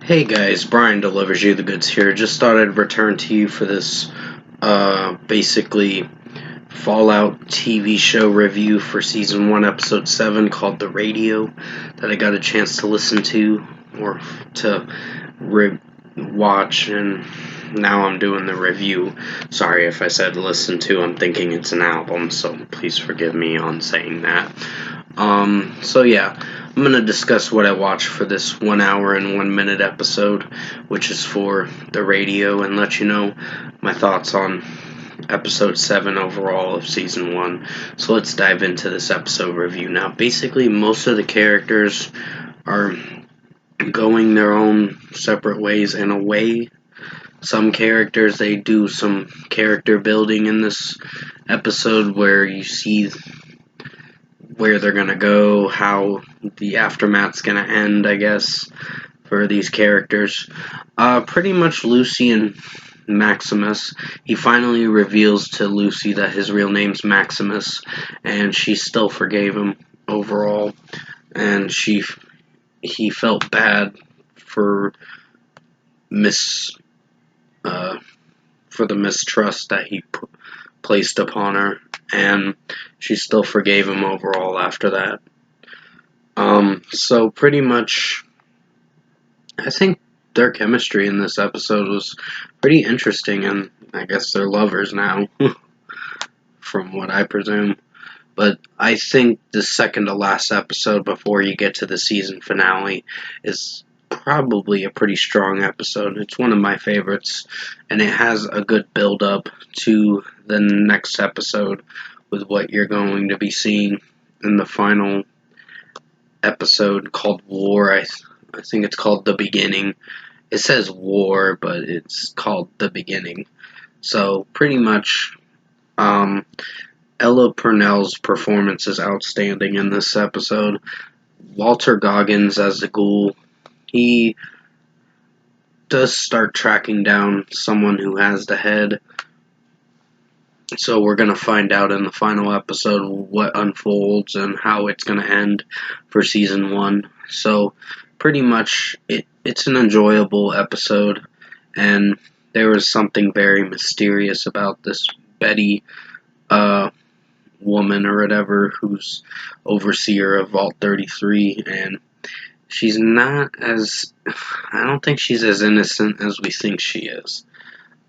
Hey guys, Brian delivers you the goods here. Just thought I'd return to you for this basically Fallout TV show review for season 1 episode 7 called The Radio that I got a chance to listen to or to watch, and now I'm doing the review. Sorry if I said listen to, I'm thinking it's an album, so please forgive me on saying that. So yeah, I'm going to discuss what I watched for this 1 hour and 1 minute episode, which is for The Radio, and let you know my thoughts on episode 7 overall of season 1. So let's dive into this episode review now. Basically, most of the characters are going their own separate ways in a way. Some characters, they do some character building in this episode where you see where they're gonna go, how the aftermath's gonna end, I guess, for these characters. Pretty much Lucy and Maximus. He finally reveals to Lucy that his real name's Maximus, and she still forgave him overall, and he felt bad for mis for the mistrust that he placed upon her, and she still forgave him overall after that. So pretty much, I think their chemistry in this episode was pretty interesting, and I guess they're lovers now, from what I presume. But I think the second to last episode before you get to the season finale is probably a pretty strong episode. It's one of my favorites, and it has a good build up to the next episode with what you're going to be seeing in the final episode called War. I think it's called The Beginning. It says War, but it's called The Beginning. So pretty much, Ella Purnell's performance is outstanding in this episode. Walter Goggins as the ghoul, he does start tracking down someone who has the head. So we're going to find out in the final episode what unfolds and how it's going to end for season 1. So pretty much it's an enjoyable episode, and there was something very mysterious about this Betty woman or whatever who's overseer of Vault 33, and she's not as, I don't think she's as innocent as we think she is,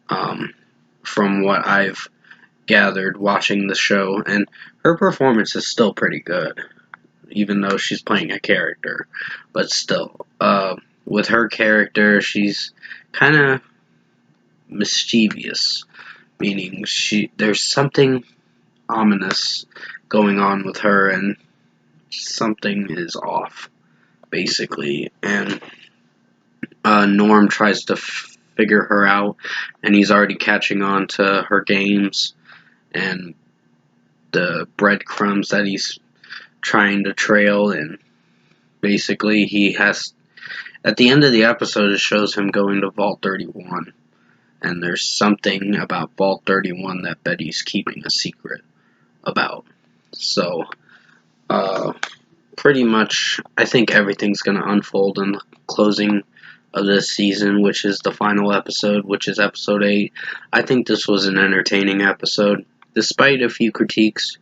from what I've gathered watching the show, and her performance is still pretty good, even though she's playing a character, but still, with her character, she's kind of mischievous, meaning there's something ominous going on with her, and something is off, basically, and Norm tries to figure her out, and he's already catching on to her games and the breadcrumbs that he's trying to trail, and basically he has, at the end of the episode, it shows him going to Vault 31, and there's something about Vault 31 that Betty's keeping a secret about. So, pretty much, I think everything's going to unfold in the closing of this season, which is the final episode, which is episode 8. I think this was an entertaining episode, despite a few critiques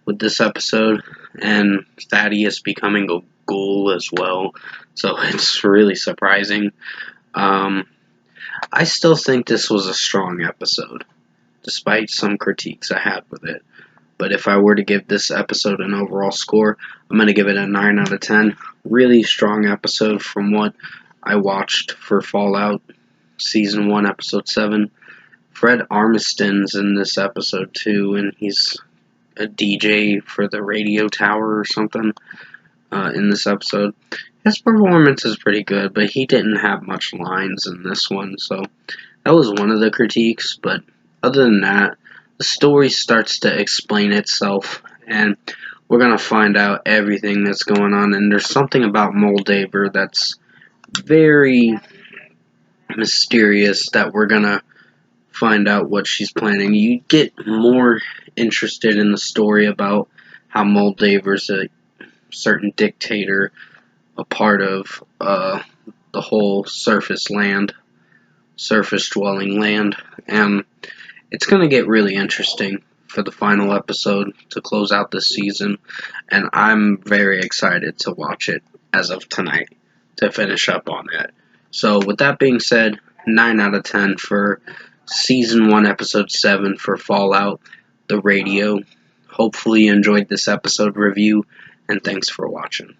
with this episode, and Thaddeus becoming a ghoul as well, so it's really surprising. I still think this was a strong episode, despite some critiques I had with it. But if I were to give this episode an overall score, I'm going to give it a 9 out of 10. Really strong episode from what I watched for Fallout Season 1, Episode 7. Fred Armisten's in this episode too, and he's a DJ for the radio tower or something in this episode. His performance is pretty good, but he didn't have much lines in this one, so that was one of the critiques. But other than that, the story starts to explain itself, and we're going to find out everything that's going on, and there's something about Moldaver that's very mysterious that we're going to find out what she's planning. You get more interested in the story about how Moldaver's a certain dictator, a part of the whole surface dwelling land, and it's going to get really interesting for the final episode to close out this season, and I'm very excited to watch it as of tonight to finish up on it. So, with that being said, 9 out of 10 for Season 1, Episode 7 for Fallout, the radio. Hopefully, you enjoyed this episode review, and thanks for watching.